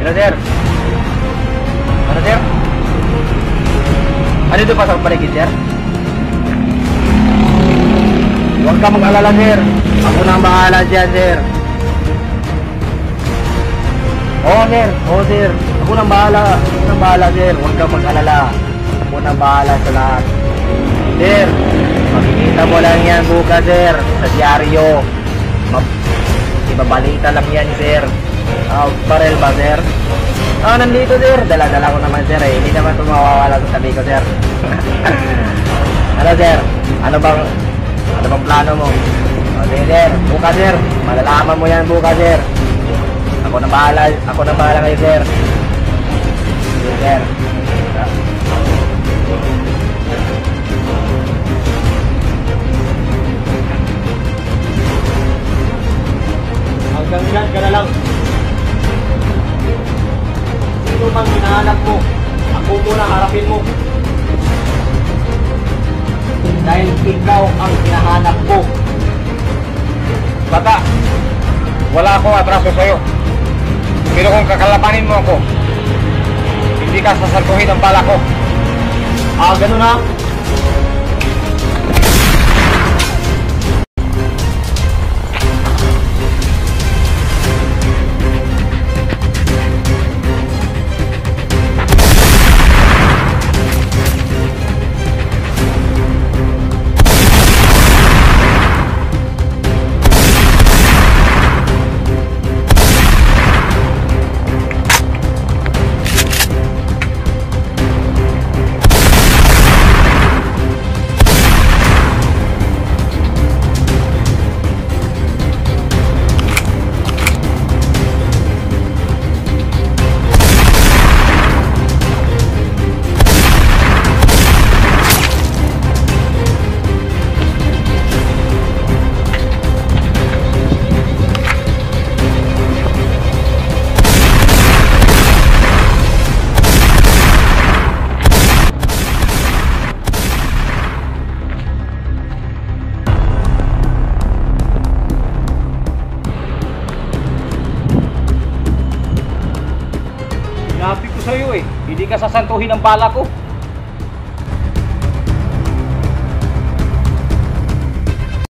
Hello, sir. Ano, sir? Ano ito pa sa paligid, sir? Huwag ka mag-alala, sir. Ako na ang bahala dyan, sir. Oo, sir. Oo, sir. Ako na ang bahala. Ako na ang bahala, sir. Huwag ka mag-alala. Ako na ang bahala sa lahat. Sir, makikita mo lang yan bukas, sir. Sa dyaryo. Ibabalita lang yan, sir. Barel ba, sir? Nandito, sir. Dala-dala ko naman, sir. Hindi naman ito mawawala sa tabi ko, sir. Ano, sir? Ano bang plano mo? Okay, sir. Bukas, sir. Malalaman mo yan bukas, sir. Ako na bahala kayo, sir. Okay, sir. Hanggang dyan ka na lang. Sino mang hinahanap mo, ako muna harapin mo. Dahil ikaw ang hinahanap ko. Bata, wala akong atraso sa'yo. Pero kung kakalabanin mo ako, hindi ka sasalkuhin ang bala ko. Ganun na. Sinabi ko sa'yo eh, hindi ka sasantuhin ang bala ko.